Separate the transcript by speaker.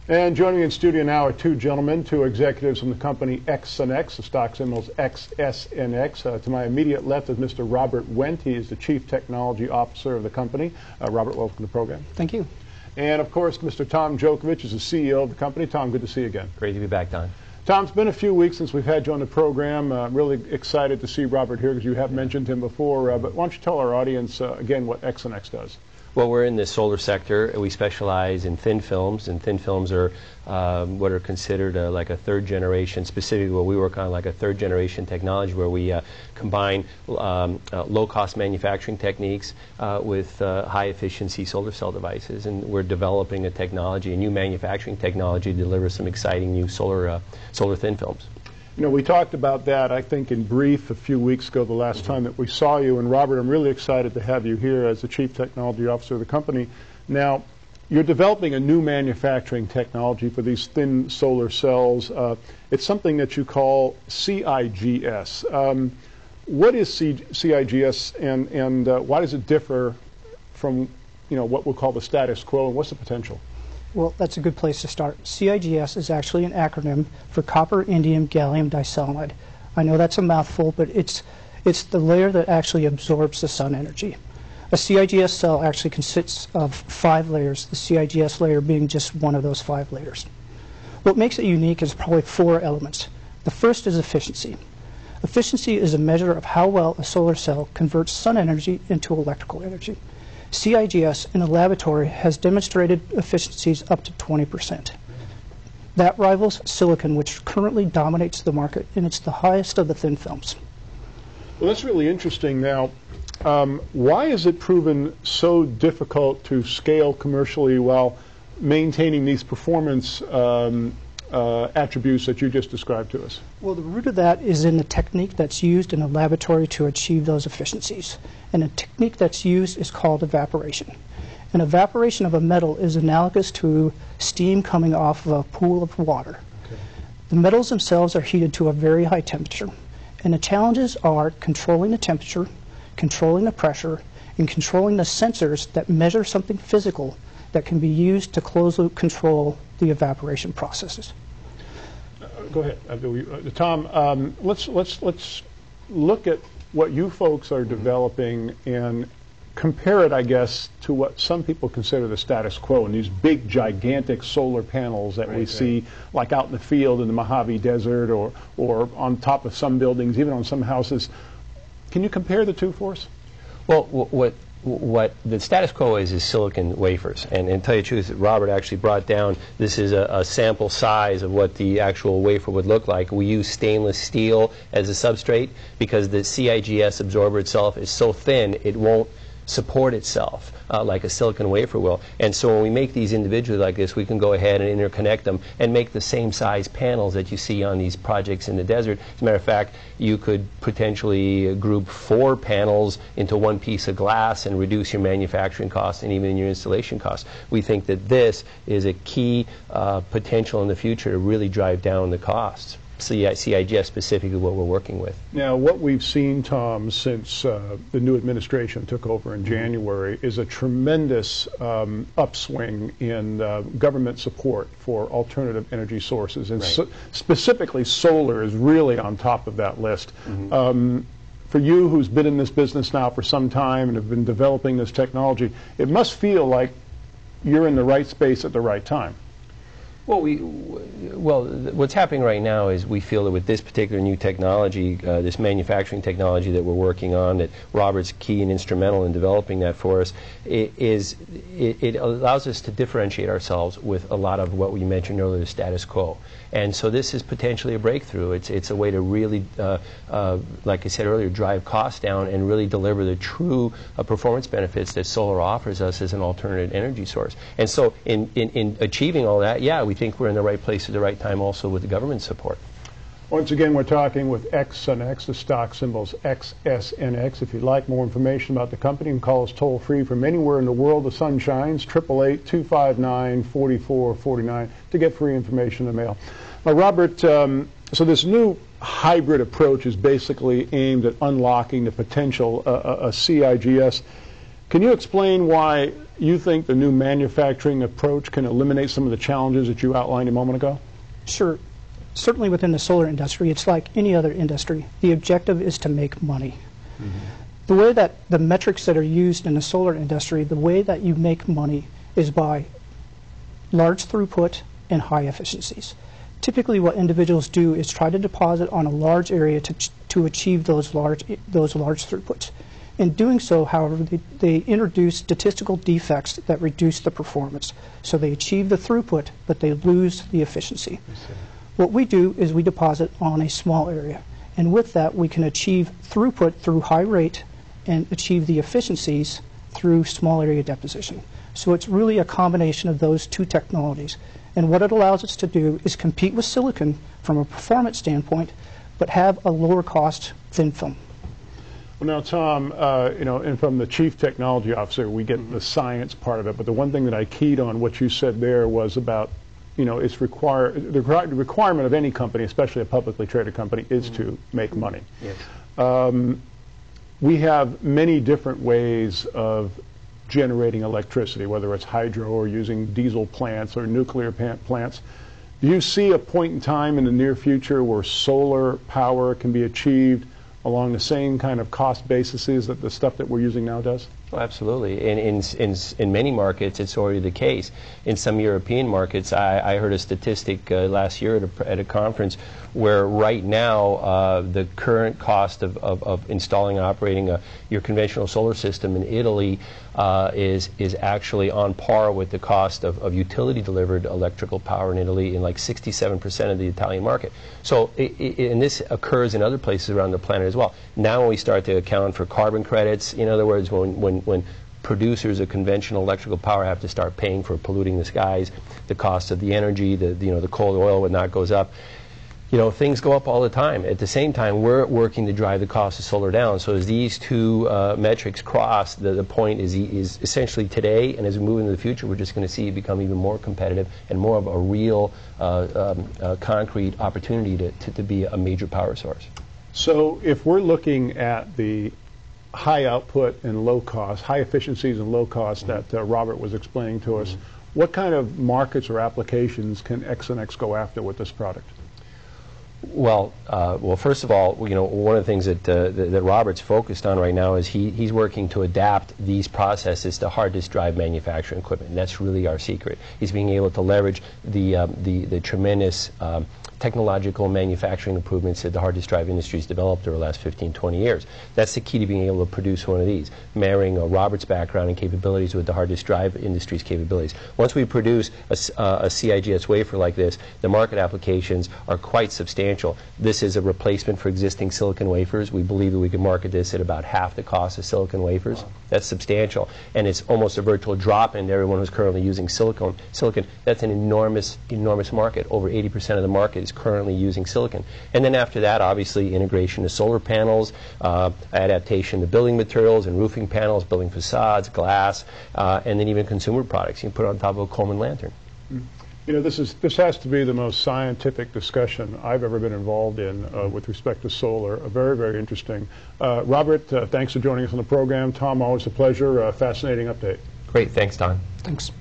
Speaker 1: And joining me in studio now are two gentlemen, two executives from the company XNX, the stock symbol's XSNX. To my immediate left is Mr. Robert Wendt. He is the Chief Technology Officer of the company. Robert, welcome to the program.
Speaker 2: Thank you.
Speaker 1: And of course, Mr. Tom Djokovic is the CEO of the company. Tom, good to see you again.
Speaker 3: Great to be back, Don.
Speaker 1: Tom, it's been a few weeks since we've had you on the program. Really excited to see Robert here because you have mentioned him before. But why don't you tell our audience again what XNX does?
Speaker 3: Well, we're in the solar sector. We specialize in thin films, and thin films are what are considered like a third generation, specifically what we work on, like a third generation technology where we combine low-cost manufacturing techniques with high-efficiency solar cell devices. And we're developing a technology, a new manufacturing technology to deliver some exciting new solar thin films.
Speaker 1: You know, we talked about that, I think, in brief a few weeks ago, the last time that we saw you. And Robert, I'm really excited to have you here as the Chief Technology Officer of the company. Now, you're developing a new manufacturing technology for these thin solar cells. It's something that you call CIGS. What is CIGS, and why does it differ from, you know, what we'll call the status quo, and what's the potential?
Speaker 2: Well, that's a good place to start. CIGS is actually an acronym for copper indium gallium diselenide. I know that's a mouthful, but it's the layer that actually absorbs the sun energy. A CIGS cell actually consists of 5 layers, the CIGS layer being just one of those 5 layers. What makes it unique is probably 4 elements. The first is efficiency. Efficiency is a measure of how well a solar cell converts sun energy into electrical energy. CIGS in the laboratory has demonstrated efficiencies up to 20%. That rivals silicon, which currently dominates the market, and it's the highest of the thin films.
Speaker 1: Well, that's really interesting. Now, why is it proven so difficult to scale commercially while maintaining these performance attributes that you just described to us?
Speaker 2: Well, the root of that is in the technique that's used in a laboratory to achieve those efficiencies. And the technique that's used is called evaporation. And evaporation of a metal is analogous to steam coming off of a pool of water. Okay. The metals themselves are heated to a very high temperature. And the challenges are controlling the temperature, controlling the pressure, and controlling the sensors that measure something physical that can be used to closed-loop control the evaporation processes.
Speaker 1: Go ahead, Tom. Let's look at what you folks are developing and compare it, I guess, to what some people consider the status quo and these big, gigantic solar panels that we see, like out in the field in the Mojave Desert, or on top of some buildings, even on some houses. Can you compare the two for us?
Speaker 3: Well, what the status quo is silicon wafers. And to tell you the truth, Robert actually brought down, this is a sample size of what the actual wafer would look like. We use stainless steel as a substrate because the CIGS absorber itself is so thin it won't support itself like a silicon wafer will. And so when we make these individually like this, we can go ahead and interconnect them and make the same size panels that you see on these projects in the desert. As a matter of fact, you could potentially group 4 panels into one piece of glass and reduce your manufacturing costs and even your installation costs. We think that this is a key potential in the future to really drive down the costs. CIGS specifically what we're working with.
Speaker 1: Now, what we've seen, Tom, since the new administration took over in January is a tremendous upswing in government support for alternative energy sources, and specifically solar is really on top of that list. For you, who's been in this business now for some time and have been developing this technology, it must feel like you're in the right space at the right time.
Speaker 3: Well, what's happening right now is we feel that with this particular new technology, this manufacturing technology that we're working on, that Robert's key and instrumental in developing that for us, it allows us to differentiate ourselves with a lot of what we mentioned earlier, the status quo. And so this is potentially a breakthrough. It's a way to really, like I said earlier, drive costs down and really deliver the true performance benefits that solar offers us as an alternative energy source. And so in achieving all that, yeah, we think we're in the right place at the right time also with the government support.
Speaker 1: Once again, we're talking with XNX, the stock symbol's XSNX. If you'd like more information about the company, you can call us toll-free from anywhere in the world the sun shines, 888-259-4449, to get free information in the mail. Now, Robert, so this new hybrid approach is basically aimed at unlocking the potential, a CIGS. Can you explain why you think the new manufacturing approach can eliminate some of the challenges that you outlined a moment ago?
Speaker 2: Sure. Certainly within the solar industry, it's like any other industry. The objective is to make money. Mm-hmm. The way that the metrics that are used in the solar industry, the way that you make money is by large throughput and high efficiencies. Typically what individuals do is try to deposit on a large area to achieve those large throughputs. In doing so, however, they introduce statistical defects that reduce the performance. So they achieve the throughput, but they lose the efficiency. What we do is we deposit on a small area. And with that, we can achieve throughput through high rate and achieve the efficiencies through small area deposition. So it's really a combination of those two technologies. And what it allows us to do is compete with silicon from a performance standpoint, but have a lower cost thin film.
Speaker 1: Well, now, Tom, and from the Chief Technology Officer, we get the science part of it. But the one thing that I keyed on what you said there was about, it's the requirement of any company, especially a publicly traded company, is to make money. Yes. We have many different ways of generating electricity, whether it's hydro or using diesel plants or nuclear plants. Do you see a point in time in the near future where solar power can be achieved along the same kind of cost bases that the stuff that we're using now does?
Speaker 3: Oh, absolutely. In many markets, it's already the case. In some European markets, I heard a statistic last year at a conference where right now the current cost of installing and operating your conventional solar system in Italy is actually on par with the cost of utility-delivered electrical power in Italy in like 67% of the Italian market. So, and this occurs in other places around the planet as well. Now when we start to account for carbon credits, in other words, when producers of conventional electrical power have to start paying for polluting the skies, the cost of the energy, the coal, oil, whatnot goes up. Things go up all the time. At the same time, we're working to drive the cost of solar down. So as these two metrics cross, the point is essentially today, and as we move into the future, we're just going to see it become even more competitive and more of a real concrete opportunity to be a major power source.
Speaker 1: So if we're looking at the high output and low cost, high efficiencies and low cost that Robert was explaining to us, what kind of markets or applications can XNX go after with this product?
Speaker 3: Well, first of all, one of the things that Robert's focused on right now is he's working to adapt these processes to hard disk drive manufacturing equipment. And that's really our secret. He's being able to leverage the tremendous technological manufacturing improvements that the hard disk drive industry has developed over the last 15, 20 years. That's the key to being able to produce one of these, marrying Robert's background and capabilities with the hard disk drive industry's capabilities. Once we produce a CIGS wafer like this, the market applications are quite substantial. This is a replacement for existing silicon wafers. We believe that we can market this at about half the cost of silicon wafers. Wow. That's substantial. And it's almost a virtual drop-in to everyone who's currently using silicon. That's an enormous, enormous market. Over 80% of the market is currently using silicon. And then after that, obviously, integration of solar panels, adaptation to building materials and roofing panels, building facades, glass, and then even consumer products. You can put it on top of a Coleman lantern.
Speaker 1: This has to be the most scientific discussion I've ever been involved in with respect to solar. Very, very interesting. Robert, thanks for joining us on the program. Tom, always a pleasure. Fascinating update.
Speaker 3: Great. Thanks, Don.
Speaker 2: Thanks.